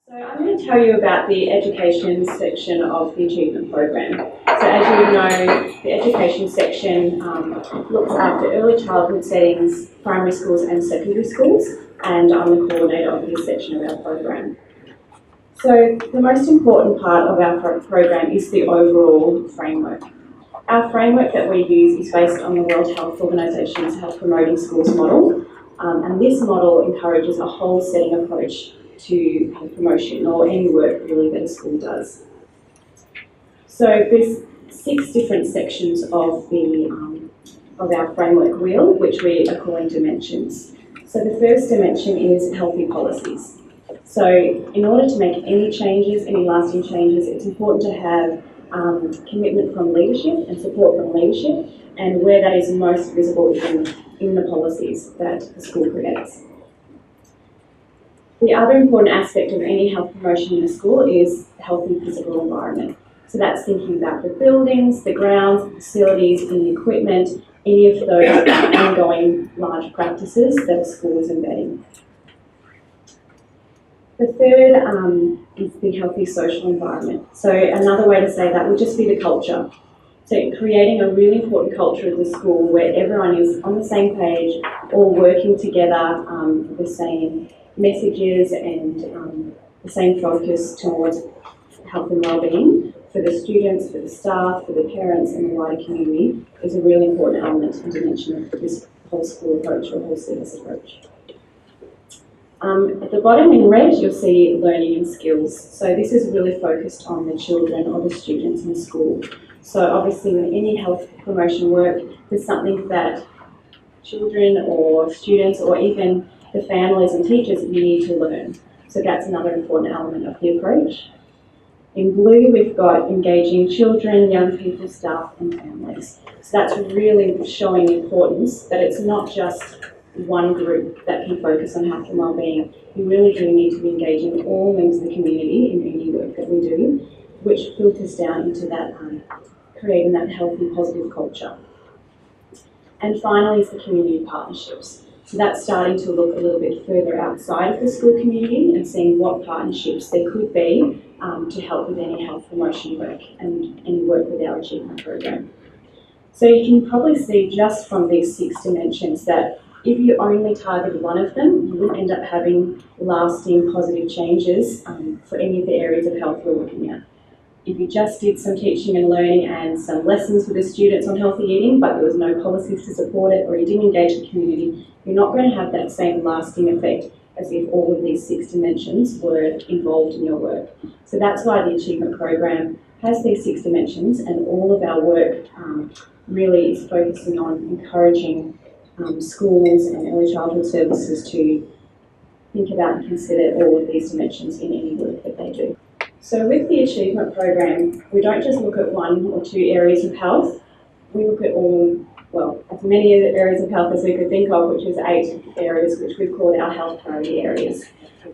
So I'm going to tell you about the education section of the achievement program. So as you would know, the education section looks after early childhood settings, primary schools and secondary schools, and I'm the coordinator of this section of our program. So the most important part of our program is the overall framework. Our framework that we use is based on the World Health Organisation's Health Promoting Schools model, and this model encourages a whole setting approach to health promotion or any work really that a school does. So there's 6 different sections of our framework wheel, which we are calling dimensions. So the first dimension is healthy policies. So in order to make any changes, any lasting changes, it's important to have commitment from leadership and support from leadership, and where that is most visible is in the policies that the school creates. The other important aspect of any health promotion in a school is a healthy physical environment. So that's thinking about the buildings, the grounds, the facilities, and the equipment, any of those ongoing large practices that a school is embedding. The third is the healthy social environment. So another way to say that would just be the culture. So creating a really important culture of the school where everyone is on the same page, all working together, the same messages and the same focus towards health and wellbeing for the students, for the staff, for the parents and the wider community is a really important element and dimension of this whole school approach or whole service approach. At the bottom in red you'll see learning and skills. So this is really focused on the children or the students in school. So obviously in any health promotion work there's something that children or students or even the families and teachers need to learn. So that's another important element of the approach. In blue, we've got engaging children, young people, staff and families. So that's really showing the importance that it's not just one group that can focus on health and wellbeing. We really do need to be engaging all members of the community in any work that we do, which filters down into that creating that healthy, positive culture. And finally is the community partnerships. So that's starting to look a little bit further outside of the school community and seeing what partnerships there could be to help with any health promotion work and any work with our achievement program. So you can probably see just from these 6 dimensions that if you only targeted one of them, you wouldn't end up having lasting positive changes for any of the areas of health we're looking at. If you just did some teaching and learning and some lessons for the students on healthy eating, but there was no policies to support it, or you didn't engage the community, you're not going to have that same lasting effect as if all of these 6 dimensions were involved in your work. So that's why the achievement program has these 6 dimensions, and all of our work really is focusing on encouraging schools and early childhood services to think about and consider all of these dimensions in any work that they do. So with the achievement program, we don't just look at 1 or 2 areas of health, we look at as many areas of health as we could think of, which is 8 areas which we've called our health priority areas.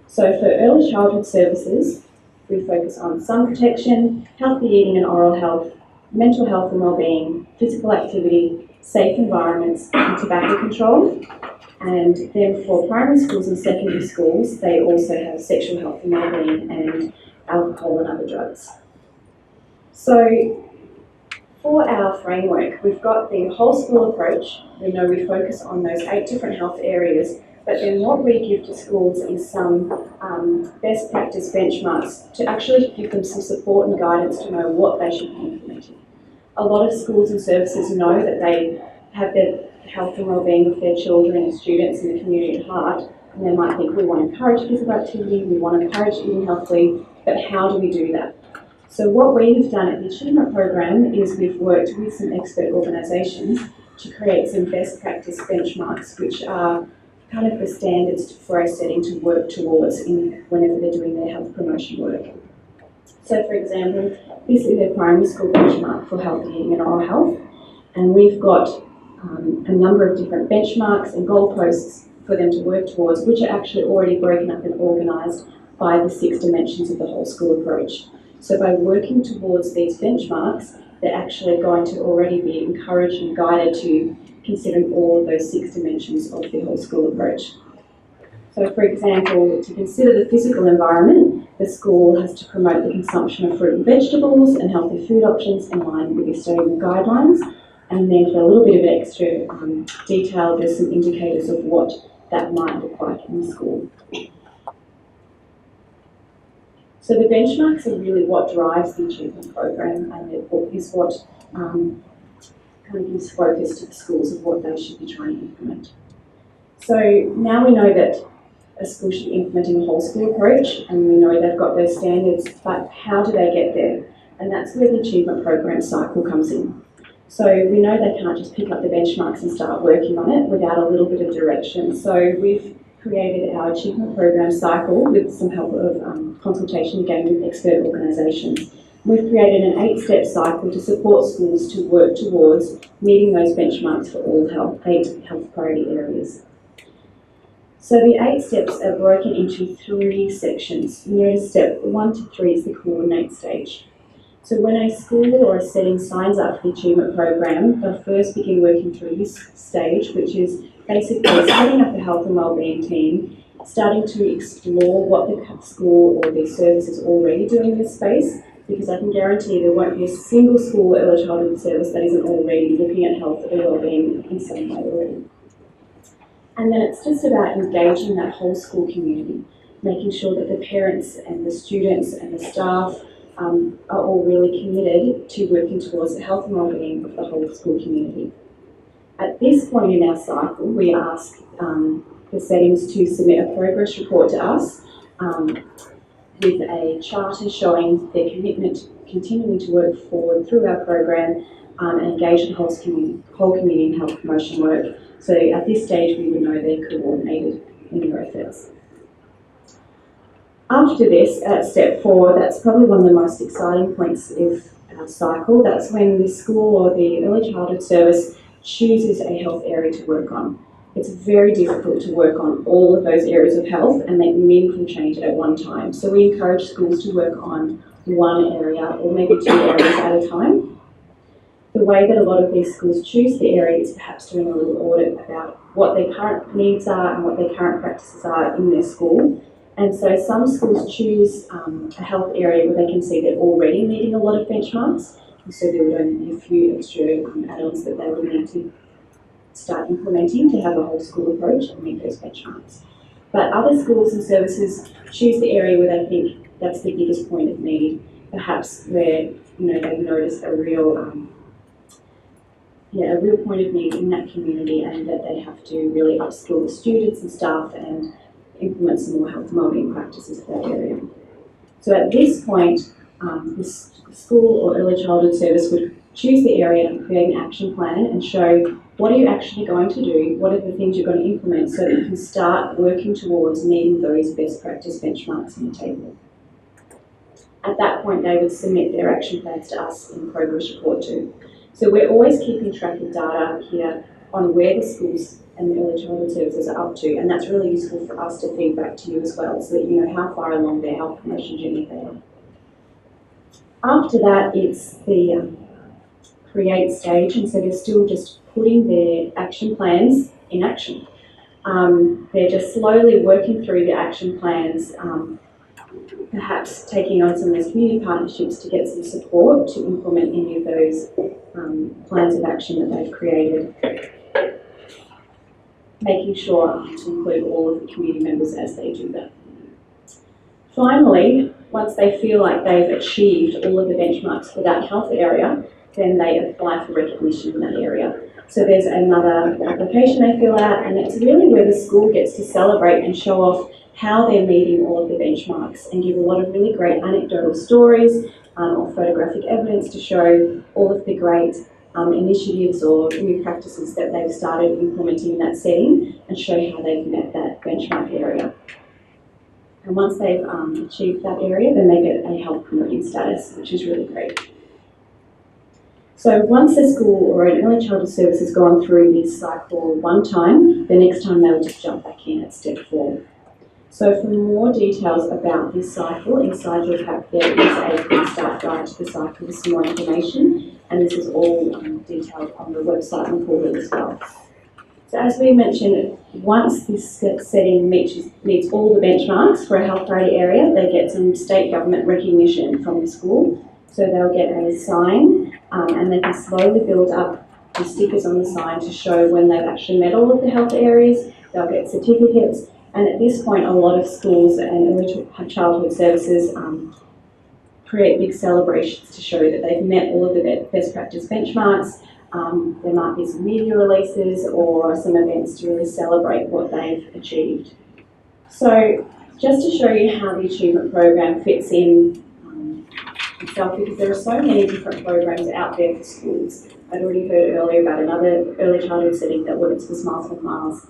So for early childhood services, we focus on sun protection, healthy eating and oral health, mental health and wellbeing, physical activity, safe environments and tobacco control. And then for primary schools and secondary schools, they also have sexual health and wellbeing and alcohol and other drugs. So for our framework, we've got the whole school approach. We know we focus on those 8 different health areas, but then what we give to schools is some best practice benchmarks to actually give them some support and guidance to know what they should be implementing. A lot of schools and services know that they have their health and wellbeing of their children and students in the community at heart, and they might think we want to encourage physical activity, we want to encourage eating healthily, but how do we do that? So what we've done at the Achievement Program is we've worked with some expert organisations to create some best practice benchmarks, which are kind of the standards for our setting to work towards whenever they're doing their health promotion work. So for example, this is a primary school benchmark for healthy eating and oral health, and we've got a number of different benchmarks and goalposts for them to work towards, which are actually already broken up and organised by the 6 dimensions of the whole school approach. So by working towards these benchmarks, they're actually going to already be encouraged and guided to considering all of those 6 dimensions of the whole school approach. So for example, to consider the physical environment, the school has to promote the consumption of fruit and vegetables and healthy food options in line with the Australian guidelines. And then for a little bit of extra detail, there's some indicators of what that might look like in the school. So the benchmarks are really what drives the achievement program, and it is what kind of gives focus to the schools of what they should be trying to implement. So now we know that a school should be implementing a whole school approach, and we know they've got those standards, but how do they get there? And that's where the achievement program cycle comes in. So we know they can't just pick up the benchmarks and start working on it without a little bit of direction. So we've created our achievement program cycle with some help of consultation again with expert organisations. We've created an 8-step cycle to support schools to work towards meeting those benchmarks for all 8 health priority areas. So the 8 steps are broken into 3 sections. You notice step 1 to 3 is the coordinate stage. So when a school or a setting signs up for the achievement program, they'll first begin working through this stage, which is basically setting up a health and wellbeing team, starting to explore what the school or the service is already doing in this space, because I can guarantee there won't be a single school or early childhood service that isn't already looking at health or wellbeing in some way already. And then it's just about engaging that whole school community, making sure that the parents and the students and the staff are all really committed to working towards the health and wellbeing of the whole school community. At this point in our cycle, we ask the settings to submit a progress report to us with a charter showing their commitment to continuing to work forward through our program and engage the whole community in health promotion work. So at this stage, we would know they're coordinated in their efforts. After this, at step 4, that's probably one of the most exciting points of our cycle. That's when the school or the early childhood service chooses a health area to work on. It's very difficult to work on all of those areas of health and make meaningful change at one time. So we encourage schools to work on one area or maybe 2 areas at a time. The way that a lot of these schools choose the area is perhaps doing a little audit about what their current needs are and what their current practices are in their school. And so some schools choose a health area where they can see they're already meeting a lot of benchmarks. And so there would only be a few extra add-ons that they would need to start implementing to have a whole school approach and meet those benchmarks. But other schools and services choose the area where they think that's the biggest point of need, perhaps where they've noticed a real point of need in that community, and that they have to really upskill the students and staff and implement some more health and wellbeing practices for that area. So at this point, the school or early childhood service would choose the area and create an action plan and show what are you actually going to do, what are the things you're going to implement so that you can start working towards meeting those best practice benchmarks in the table. At that point, they would submit their action plans to us in progress report too. So we're always keeping track of data here on where the schools and the early childhood services are up to, and that's really useful for us to feed back to you as well, so that you know how far along their health promotion journey they are. After that, it's the create stage, and so they're still just putting their action plans in action. They're just slowly working through the action plans, perhaps taking on some of those community partnerships to get some support to implement any of those plans of action that they've created. Making sure to include all of the community members as they do that. Finally, once they feel like they've achieved all of the benchmarks for that health area, then they apply for recognition in that area. So there's another application they fill out, and it's really where the school gets to celebrate and show off how they're meeting all of the benchmarks and give a lot of really great anecdotal stories or photographic evidence to show all of the great initiatives or new practices that they've started implementing in that setting and show how they've met that benchmark area. And once they've achieved that area, then they get a health promoting status, which is really great. So once a school or an early childhood service has gone through this cycle one time, the next time they'll just jump back in at step 4. So for more details about this cycle, inside your pack there is a quick start guide to the cycle with some more information, and this is all detailed on the website and portal as well. So as we mentioned, once this setting meets all the benchmarks for a health priority area, they get some state government recognition from the school. So they'll get a sign and they can slowly build up the stickers on the sign to show when they've actually met all of the health areas. They'll get certificates, and at this point a lot of schools and early childhood services create big celebrations to show that they've met all of the best practice benchmarks. There might be some media releases or some events to really celebrate what they've achieved. So just to show you how the achievement program fits in itself, because there are so many different programs out there for schools. I'd already heard earlier about another early childhood setting that works for Smiles for Miles.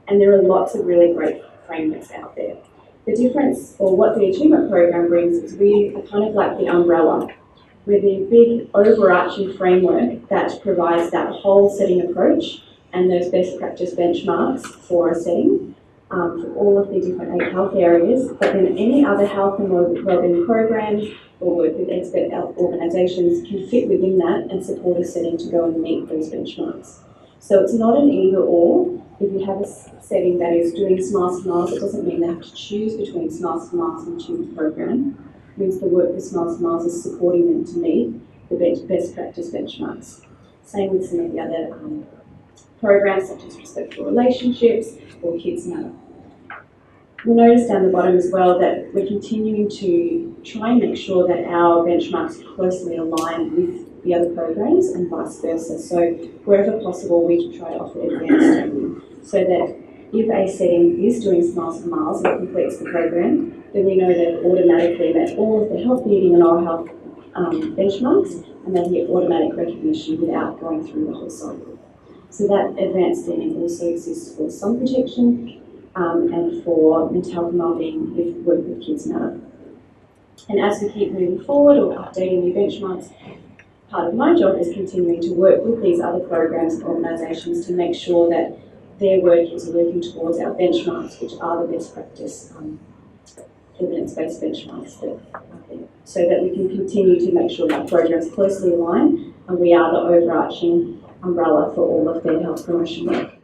And there are lots of really great frameworks out there. The difference, or what the achievement program brings, is we are kind of like the umbrella. We're the big overarching framework that provides that whole setting approach and those best practice benchmarks for a setting for all of the different 8 health areas. But then any other health and wellbeing programs or work with expert organisations can fit within that and support a setting to go and meet those benchmarks. So it's not an either or. If you have a setting that is doing Smiles for Miles, it doesn't mean they have to choose between Smiles for Miles and Achievement program. It means the work with Smiles for Miles is supporting them to meet the best practice benchmarks. Same with some of the other programs such as Respectful Relationships or Kids Matter. You'll notice down the bottom as well that we're continuing to try and make sure that our benchmarks closely align with the other programs and vice versa. So wherever possible, we try to offer advanced training so that if a setting is doing Smiles for Miles and completes the program, then we know they've automatically met all of the health, eating and oral health benchmarks, and they get automatic recognition without going through the whole cycle. So that advanced training also exists for sun protection and for mental health and wellbeing with work with Kids Matter. And as we keep moving forward or updating new benchmarks, part of my job is continuing to work with these other programs and organisations to make sure that their work is working towards our benchmarks, which are the best practice evidence-based benchmarks that are there, so that we can continue to make sure that programs closely align and we are the overarching umbrella for all of their health promotion work.